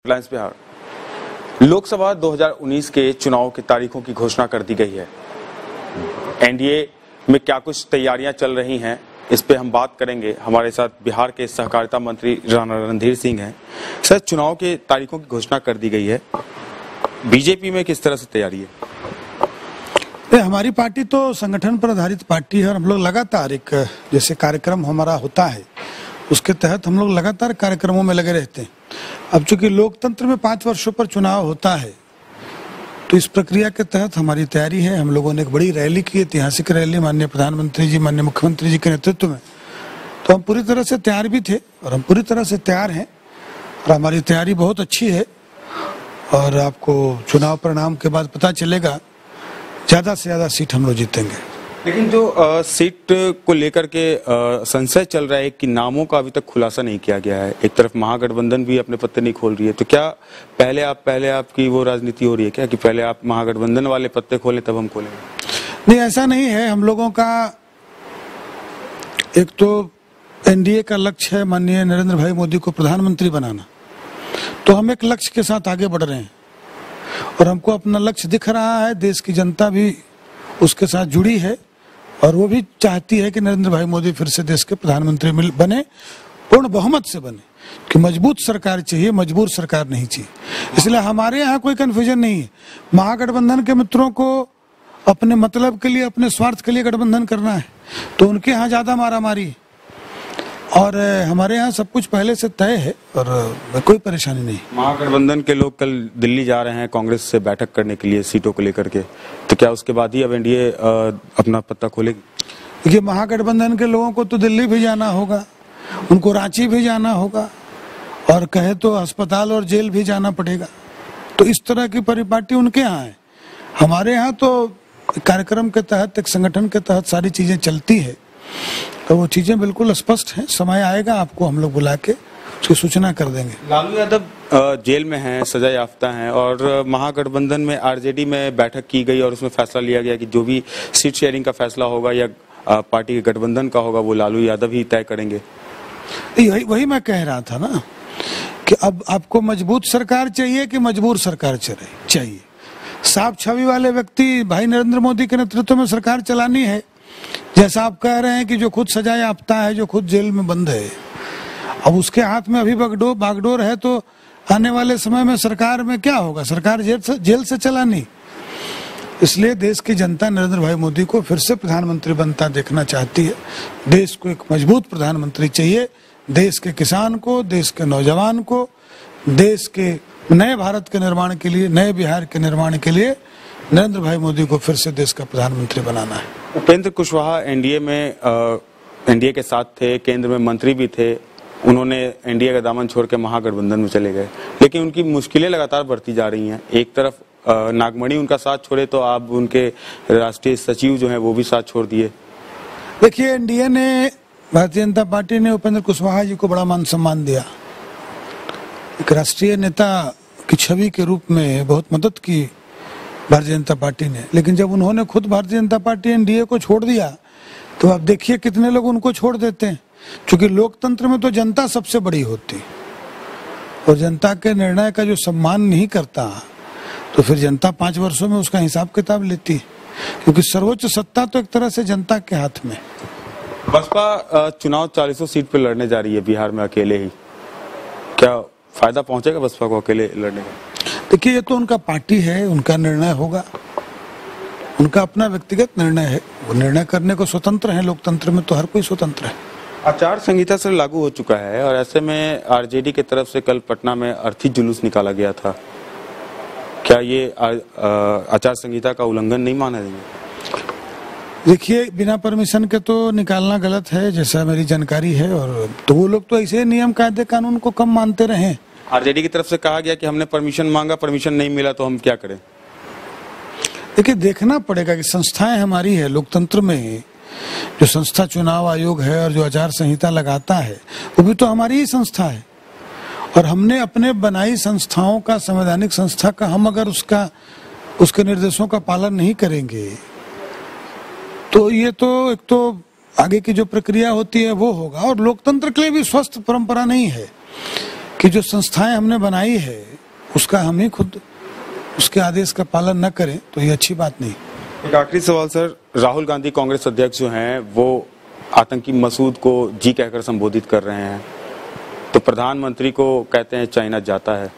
रिलायंस बिहार। लोकसभा 2019 के चुनाव की तारीखों की घोषणा कर दी गई है। एनडीए में क्या कुछ तैयारियां चल रही हैं, इस पे हम बात करेंगे। हमारे साथ बिहार के सहकारिता मंत्री राणा रणधीर सिंह हैं। सर, चुनाव के तारीखों की घोषणा कर दी गई है, बीजेपी में किस तरह से तैयारी है? हमारी पार्टी तो संगठन पर आधारित पार्टी है और हम लोग लगातार एक जैसे कार्यक्रम हमारा होता है उसके तहत हम लोग लगातार कार्यक्रमों में लगे रहते हैं। अब चूंकि लोकतंत्र में 5 वर्षों पर चुनाव होता है तो इस प्रक्रिया के तहत हमारी तैयारी है। हम लोगों ने एक बड़ी रैली की, ऐतिहासिक रैली, माननीय प्रधानमंत्री जी, माननीय मुख्यमंत्री जी के नेतृत्व में। तो हम पूरी तरह से तैयार भी थे और हम पूरी तरह से तैयार हैं और हमारी तैयारी बहुत अच्छी है। और आपको चुनाव परिणाम के बाद पता चलेगा, ज्यादा से ज्यादा सीट हम लोग जीतेंगे। लेकिन जो सीट को लेकर के संशय चल रहा है कि नामों का अभी तक खुलासा नहीं किया गया है। एक तरफ महागठबंधन भी अपने पत्ते नहीं खोल रही है, तो क्या पहले आपकी वो राजनीति हो रही है क्या कि पहले आप महागठबंधन वाले पत्ते खोलें तब हम खोलेंगे? नहीं, ऐसा नहीं है। हम लोगों का एक तो एनडीए का लक्ष्य है माननीय नरेंद्र भाई मोदी को प्रधानमंत्री बनाना, तो हम एक लक्ष्य के साथ आगे बढ़ रहे हैं और हमको अपना लक्ष्य दिख रहा है। देश की जनता भी उसके साथ जुड़ी है और वो भी चाहती है कि नरेंद्र भाई मोदी फिर से देश के प्रधानमंत्री बने, पूर्ण बहुमत से बने। कि मजबूत सरकार चाहिए, मजबूर सरकार नहीं चाहिए। इसलिए हमारे यहाँ कोई कंफ्यूजन नहीं है। महागठबंधन के मित्रों को अपने मतलब के लिए, अपने स्वार्थ के लिए गठबंधन करना है तो उनके यहाँ ज्यादा मारामारी है और हमारे यहाँ सब कुछ पहले से तय है और कोई परेशानी नहीं। महागठबंधन के लोग कल दिल्ली जा रहे हैं कांग्रेस से बैठक करने के लिए सीटों को लेकर के, तो क्या उसके बाद ही अब एनडीए अपना पत्ता खोलेगी? देखिए, महागठबंधन के लोगों को तो दिल्ली भी जाना होगा, उनको रांची भी जाना होगा और कहे तो अस्पताल और जेल भी जाना पड़ेगा। तो इस तरह की परिपाटी उनके यहाँ है। हमारे यहाँ तो कार्यक्रम के तहत, एक संगठन के तहत सारी चीजें चलती है, तो वो चीजें बिल्कुल स्पष्ट हैं। समय आएगा, आपको हम लोग बुला के उसकी सूचना कर देंगे। लालू यादव जेल में हैं, सजा याफ्ता हैं और महागठबंधन में आरजेडी में बैठक की गई और उसमें फैसला लिया गया कि जो भी सीट शेयरिंग का फैसला होगा या पार्टी के गठबंधन का होगा वो लालू यादव ही तय करेंगे। वही मैं कह रहा था ना कि अब आपको मजबूत सरकार चाहिए कि मजबूर सरकार चाहिए। साफ छवि वाले व्यक्ति भाई नरेंद्र मोदी के नेतृत्व में सरकार चलानी है। जैसा आप कह रहे हैं कि जो खुद सजा याफ्ता है, जो खुद जेल में बंद है, अब उसके हाथ में अभी बागडोर है, तो आने वाले समय में सरकार में क्या होगा? सरकार जेल से चलानी। इसलिए देश की जनता नरेंद्र भाई मोदी को फिर से प्रधानमंत्री बनता देखना चाहती है। देश को एक मजबूत प्रधानमंत्री चाहिए। देश के किसान को, देश के नौजवान को, देश के नए भारत के निर्माण के लिए, नए बिहार के निर्माण के लिए नरेंद्र भाई मोदी को फिर से देश का प्रधानमंत्री बनाना है। उपेंद्र कुशवाहा एनडीए के साथ थे, केंद्र में मंत्री भी थे। उन्होंने एनडीए का दामन छोड़ के महागठबंधन में चले गए, लेकिन उनकी मुश्किलें लगातार बढ़ती जा रही हैं। एक तरफ नागमणि उनका साथ छोड़े तो आप उनके राष्ट्रीय सचिव जो हैं वो भी साथ छोड़ दिए। देखिए, एनडीए ने, भारतीय जनता पार्टी ने उपेंद्र कुशवाहा जी को बड़ा मान सम्मान दिया। एक राष्ट्रीय नेता की छवि के रूप में बहुत मदद की भारतीय जनता पार्टी ने। लेकिन जब उन्होंने खुद भारतीय जनता पार्टी एनडीए को छोड़ दिया तो आप देखिए कितने लोग उनको छोड़ देते हैं। क्योंकि लोकतंत्र में तो जनता सबसे बड़ी होती है और जनता के निर्णय का जो सम्मान नहीं करता तो फिर जनता 5 वर्षों में उसका हिसाब किताब लेती है। क्योंकि सर्वोच्च सत्ता तो एक तरह से जनता के हाथ में। बसपा चुनाव 40 सीट पे लड़ने जा रही है बिहार में अकेले ही। क्या फायदा पहुंचेगा बसपा को अकेले लड़ने का? देखिए, ये तो उनका पार्टी है, उनका निर्णय होगा, उनका अपना व्यक्तिगत निर्णय है। वो निर्णय करने को स्वतंत्र है। लोकतंत्र में तो हर कोई स्वतंत्र है। आचार संहिता से लागू हो चुका है और ऐसे में आरजेडी की तरफ से कल पटना में अर्थी जुलूस निकाला गया था। क्या ये आचार संहिता का उल्लंघन नहीं माना जाएगा? देखिए, बिना परमिशन के तो निकालना गलत है, जैसा मेरी जानकारी है। और तो वो लोग तो ऐसे नियम कायदे कानून को कम मानते रहे। आरजेडी की तरफ से कहा गया कि हमने परमिशन मांगा, परमिशन नहीं मिला तो हम क्या करें? देखिए, देखना पड़ेगा कि संस्थाएं हमारी है। लोकतंत्र में जो संस्था चुनाव आयोग है और जो आचार संहिता लगाता है वो भी तो हमारी ही संस्था है। और हमने अपने बनाई संस्थाओं का, संवैधानिक संस्था का, हम अगर उसके निर्देशों का पालन नहीं करेंगे तो ये तो एक तो आगे की जो प्रक्रिया होती है वो होगा। और लोकतंत्र के लिए भी स्वस्थ परंपरा नहीं है कि जो संस्थाएं हमने बनाई है उसका हम ही खुद उसके आदेश का पालन न करें तो ये अच्छी बात नहीं। एक आखिरी सवाल सर, राहुल गांधी कांग्रेस अध्यक्ष जो हैं वो आतंकी मसूद को जी कहकर संबोधित कर रहे हैं, तो प्रधानमंत्री को कहते हैं चाइना जाता है।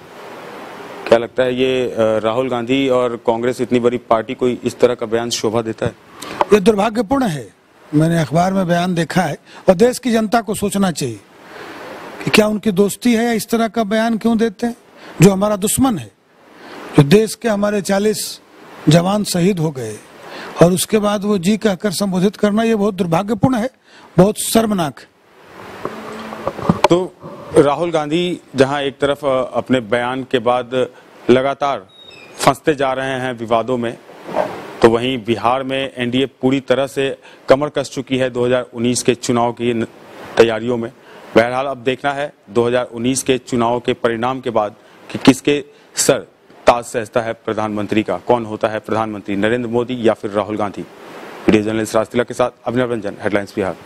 क्या लगता है ये राहुल गांधी और कांग्रेस इतनी बड़ी पार्टी कोई इस तरह का बयान शोभा देता है? ये दुर्भाग्यपूर्ण है। मैंने अखबार में बयान देखा है और देश की जनता को सोचना चाहिए कि क्या उनकी दोस्ती है या इस तरह का बयान क्यों देते हैं। जो हमारा दुश्मन है, जो देश के हमारे 40 जवान शहीद हो गए और उसके बाद वो जी कहकर संबोधित करना, ये बहुत दुर्भाग्यपूर्ण है, बहुत शर्मनाक है। तो राहुल गांधी जहां एक तरफ अपने बयान के बाद लगातार फंसते जा रहे हैं विवादों में, तो वहीं बिहार में एनडीए पूरी तरह से कमर कस चुकी है 2019 के चुनाव की तैयारियों में। बहरहाल अब देखना है 2019 के चुनाव के परिणाम के बाद कि किसके सर ताज सजता है प्रधानमंत्री का, कौन होता है प्रधानमंत्री, नरेंद्र मोदी या फिर राहुल गांधी। वीडियो जर्नलिस्ट राज तिलक के साथ अभिनव रंजन, हेडलाइंस बिहार।